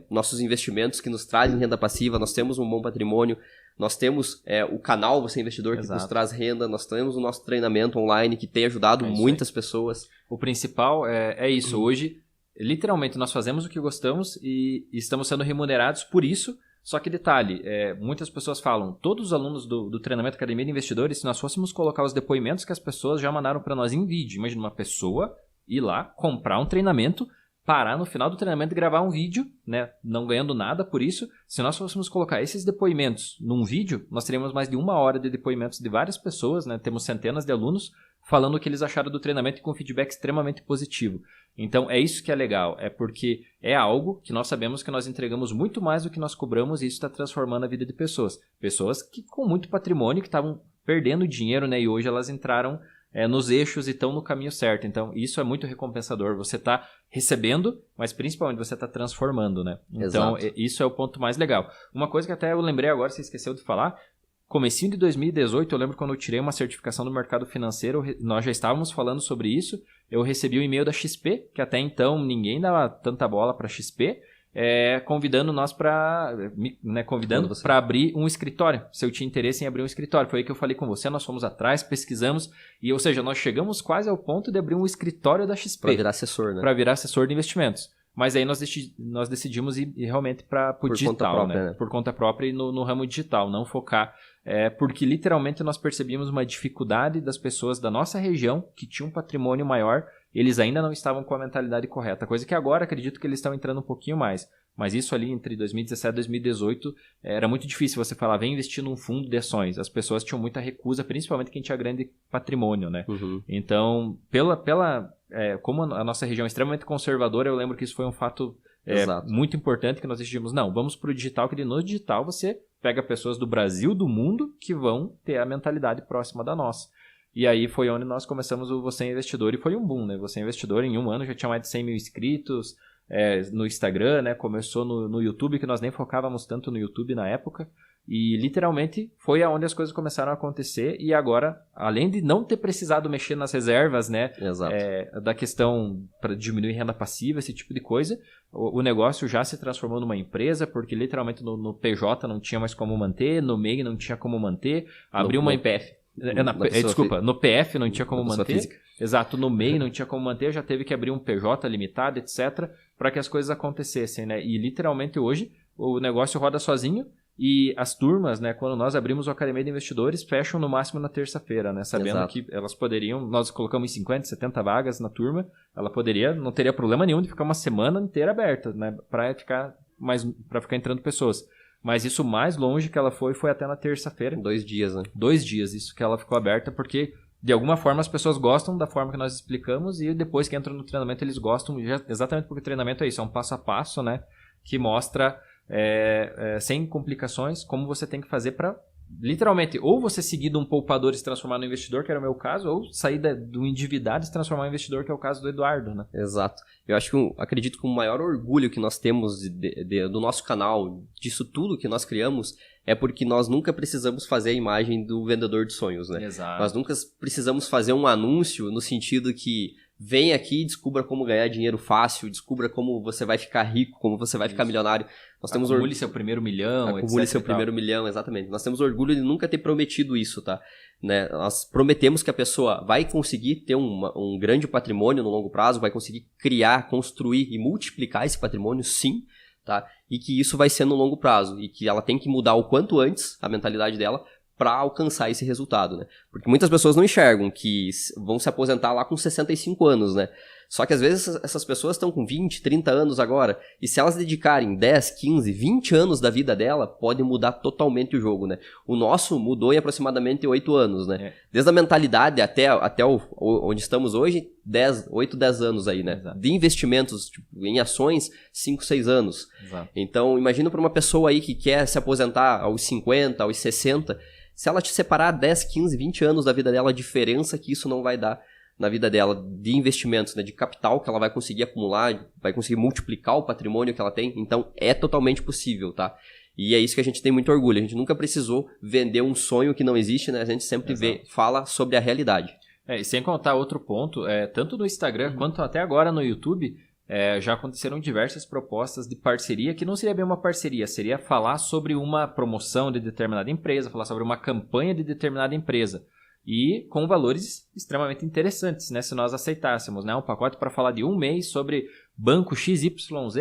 nossos investimentos que nos trazem renda passiva, nós temos um bom patrimônio, nós temos o canal Você Investidor que nos traz renda, nós temos o nosso treinamento online que tem ajudado muitas pessoas. O principal é isso, hoje literalmente nós fazemos o que gostamos e estamos sendo remunerados por isso, só que detalhe, muitas pessoas falam, todos os alunos do treinamento Academia de Investidores, se nós fôssemos colocar os depoimentos que as pessoas já mandaram para nós em vídeo, imagina uma pessoa ir lá, comprar um treinamento, parar no final do treinamento e gravar um vídeo, né, não ganhando nada por isso. Se nós fôssemos colocar esses depoimentos num vídeo, nós teríamos mais de 1 hora de depoimentos de várias pessoas, né, temos centenas de alunos falando o que eles acharam do treinamento e com feedback extremamente positivo. Então é isso que é legal, é porque é algo que nós sabemos que nós entregamos muito mais do que nós cobramos e isso está transformando a vida de pessoas. Pessoas que com muito patrimônio, que estavam perdendo dinheiro, né, e hoje elas entraram nos eixos e estão no caminho certo. Então, isso é muito recompensador. Você está recebendo, mas principalmente você está transformando, né? Então, isso é o ponto mais legal. Uma coisa que até eu lembrei agora, você esqueceu de falar, comecinho de 2018, eu lembro quando eu tirei uma certificação do mercado financeiro, nós já estávamos falando sobre isso, eu recebi um e-mail da XP, que até então ninguém dava tanta bola para XP, convidando nós para abrir um escritório, se eu tinha interesse em abrir um escritório. Foi aí que eu falei com você, nós fomos atrás, pesquisamos, ou seja, nós chegamos quase ao ponto de abrir um escritório da XP. Para virar assessor, né? Para virar assessor de investimentos. Mas aí nós decidimos ir realmente para o digital, conta própria, né? Por conta própria e no ramo digital, não focar, porque literalmente nós percebíamos uma dificuldade das pessoas da nossa região que tinham um patrimônio maior, eles ainda não estavam com a mentalidade correta, coisa que agora acredito que eles estão entrando um pouquinho mais. Mas isso ali entre 2017 e 2018 era muito difícil você falar, vem investir num fundo de ações. As pessoas tinham muita recusa, principalmente quem tinha grande patrimônio, né? Então, como a nossa região é extremamente conservadora, eu lembro que isso foi um fato muito importante que nós decidimos, não, vamos para o digital, que no digital você pega pessoas do Brasil, do mundo, que vão ter a mentalidade próxima da nossa. E aí foi onde nós começamos o Você Investidor e foi um boom, né? Você Investidor em um ano já tinha mais de 100 mil inscritos no Instagram, né? Começou no YouTube, que nós nem focávamos tanto no YouTube na época. E literalmente foi aonde as coisas começaram a acontecer e agora, além de não ter precisado mexer nas reservas, né, da questão para diminuir renda passiva, esse tipo de coisa, o negócio já se transformou numa empresa, porque literalmente no PJ não tinha mais como manter, no MEI não tinha como manter, abriu uma PF. No PF não tinha como manter. Física. Exato, no MEI não tinha como manter, já teve que abrir um PJ limitado, etc, para que as coisas acontecessem, né? E literalmente hoje o negócio roda sozinho. E as turmas, né, quando nós abrimos o Academia de Investidores, fecham no máximo na terça-feira, né, sabendo que elas poderiam, nós colocamos 50, 70 vagas na turma, ela não teria problema nenhum de ficar uma semana inteira aberta, né, para ficar entrando pessoas. Mas isso mais longe que ela foi até na terça-feira. 2 dias, né? 2 dias, isso que ela ficou aberta, porque de alguma forma as pessoas gostam da forma que nós explicamos e depois que entram no treinamento eles gostam, exatamente porque o treinamento é isso, é um passo a passo, né, que mostra... sem complicações, como você tem que fazer para literalmente, ou você seguir de um poupador e se transformar no investidor, que era o meu caso, ou sair do endividado e se transformar em investidor, que é o caso do Eduardo, né? Exato. Eu acredito que o maior orgulho que nós temos do nosso canal, disso tudo que nós criamos, é porque nós nunca precisamos fazer a imagem do vendedor de sonhos, né? Exato. Nós nunca precisamos fazer um anúncio no sentido que vem aqui e descubra como ganhar dinheiro fácil, descubra como você vai ficar rico, como você vai ficar milionário. Acumule seu primeiro milhão, Acumule seu primeiro milhão, exatamente. Nós temos orgulho de nunca ter prometido isso, tá? Né? Nós prometemos que a pessoa vai conseguir ter um grande patrimônio no longo prazo, vai conseguir criar, construir e multiplicar esse patrimônio, sim, tá? E que isso vai ser no longo prazo e que ela tem que mudar o quanto antes a mentalidade dela para alcançar esse resultado, né? Porque muitas pessoas não enxergam que vão se aposentar lá com 65 anos, né? Só que às vezes essas pessoas estão com 20, 30 anos agora, e se elas dedicarem 10, 15, 20 anos da vida dela, pode mudar totalmente o jogo, né? O nosso mudou em aproximadamente 8 anos, né? Desde a mentalidade até onde estamos hoje, 8, 10 anos aí, né? Exato. De investimentos em ações, 5, 6 anos. Exato. Então, imagina para uma pessoa aí que quer se aposentar aos 50, aos 60, se ela te separar 10, 15, 20 anos da vida dela, a diferença que isso não vai dar na vida dela de investimentos, né, de capital que ela vai conseguir acumular, vai conseguir multiplicar o patrimônio que ela tem. Então, é totalmente possível, tá? E é isso que a gente tem muito orgulho. A gente nunca precisou vender um sonho que não existe, né? A gente sempre fala sobre a realidade. E sem contar outro ponto, tanto no Instagram quanto até agora no YouTube, já aconteceram diversas propostas de parceria, que não seria bem uma parceria, seria falar sobre uma promoção de determinada empresa, falar sobre uma campanha de determinada empresa. E com valores extremamente interessantes, né? Se nós aceitássemos, né? Um pacote para falar de um mês sobre banco XYZ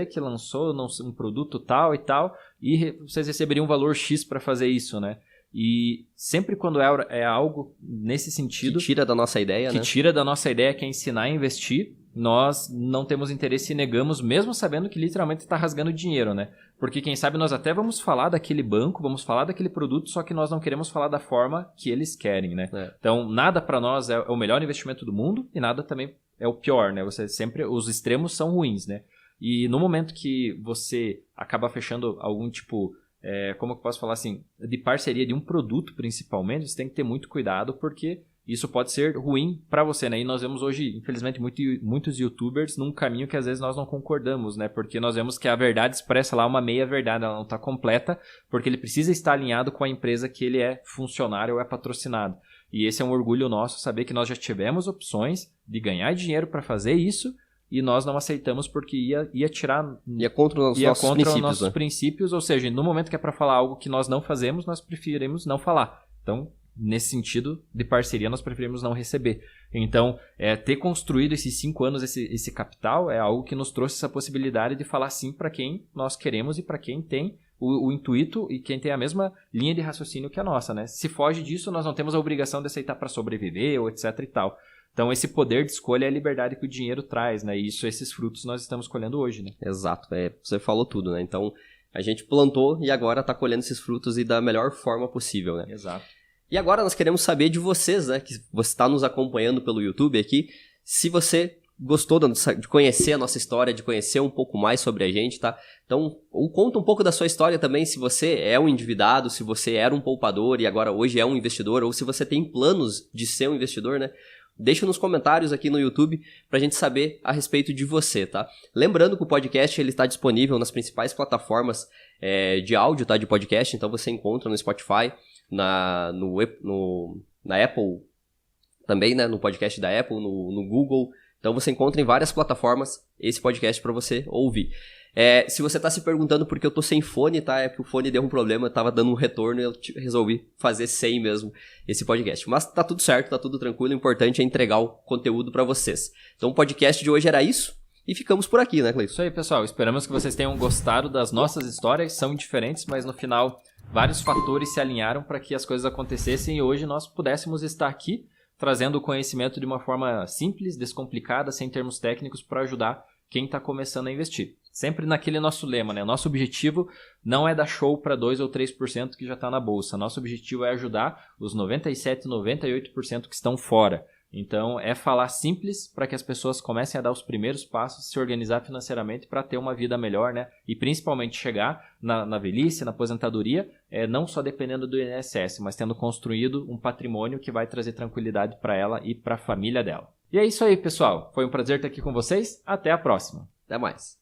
que lançou um produto tal e tal, e vocês receberiam um valor X para fazer isso, né? E sempre quando é algo nesse sentido... Que tira da nossa ideia, que tira da nossa ideia, que é ensinar a investir, nós não temos interesse e negamos, mesmo sabendo que literalmente está rasgando dinheiro, né? Porque quem sabe nós até vamos falar daquele banco, vamos falar daquele produto, só que nós não queremos falar da forma que eles querem, né? Então, nada para nós é o melhor investimento do mundo e nada também é o pior, né? Os extremos são ruins, né? E no momento que você acaba fechando algum tipo... como eu posso falar assim, de parceria de um produto principalmente, você tem que ter muito cuidado, porque isso pode ser ruim para você, né? E nós vemos hoje, infelizmente, muitos youtubers num caminho que às vezes nós não concordamos, né? Porque nós vemos que a verdade expressa lá uma meia-verdade, ela não está completa, porque ele precisa estar alinhado com a empresa que ele é funcionário ou é patrocinado. E esse é um orgulho nosso, saber que nós já tivemos opções de ganhar dinheiro para fazer isso, e nós não aceitamos porque ia tirar... Ia contra os nossos princípios, ou seja, no momento que é para falar algo que nós não fazemos, nós preferimos não falar. Então, nesse sentido de parceria, nós preferimos não receber. Então, ter construído esses 5 anos, esse capital, é algo que nos trouxe essa possibilidade de falar sim para quem nós queremos e para quem tem o intuito e quem tem a mesma linha de raciocínio que a nossa, né? Se foge disso, nós não temos a obrigação de aceitar para sobreviver ou etc e tal. Então, esse poder de escolha é a liberdade que o dinheiro traz, né? E esses frutos nós estamos colhendo hoje, né? Exato, você falou tudo, né? Então, a gente plantou e agora está colhendo esses frutos e da melhor forma possível, né? Exato. E agora nós queremos saber de vocês, né? Que você está nos acompanhando pelo YouTube aqui, se você gostou de conhecer a nossa história, de conhecer um pouco mais sobre a gente, tá? Então, conta um pouco da sua história também, se você é um endividado, se você era um poupador e agora hoje é um investidor, ou se você tem planos de ser um investidor, né? Deixa nos comentários aqui no YouTube pra gente saber a respeito de você, tá? Lembrando que o podcast ele está disponível nas principais plataformas de áudio, tá? De podcast, então você encontra no Spotify, na Apple também, né? No podcast da Apple, no Google. Então você encontra em várias plataformas esse podcast para você ouvir. Se você tá se perguntando por que eu tô sem fone, tá? É que o fone deu um problema, eu tava dando um retorno e eu resolvi fazer sem mesmo esse podcast. Mas tá tudo certo, tá tudo tranquilo, o importante é entregar o conteúdo para vocês. Então o podcast de hoje era isso e ficamos por aqui, né, Cleiton? Isso aí, pessoal. Esperamos que vocês tenham gostado das nossas histórias, são diferentes, mas no final vários fatores se alinharam para que as coisas acontecessem e hoje nós pudéssemos estar aqui trazendo o conhecimento de uma forma simples, descomplicada, sem termos técnicos, para ajudar quem está começando a investir. Sempre naquele nosso lema, né? Nosso objetivo não é dar show para 2 ou 3% que já está na bolsa. Nosso objetivo é ajudar os 97%, 98% que estão fora. Então, é falar simples para que as pessoas comecem a dar os primeiros passos, se organizar financeiramente para ter uma vida melhor, né? E principalmente chegar na velhice, na aposentadoria, não só dependendo do INSS, mas tendo construído um patrimônio que vai trazer tranquilidade para ela e para a família dela. E é isso aí, pessoal. Foi um prazer estar aqui com vocês. Até a próxima. Até mais.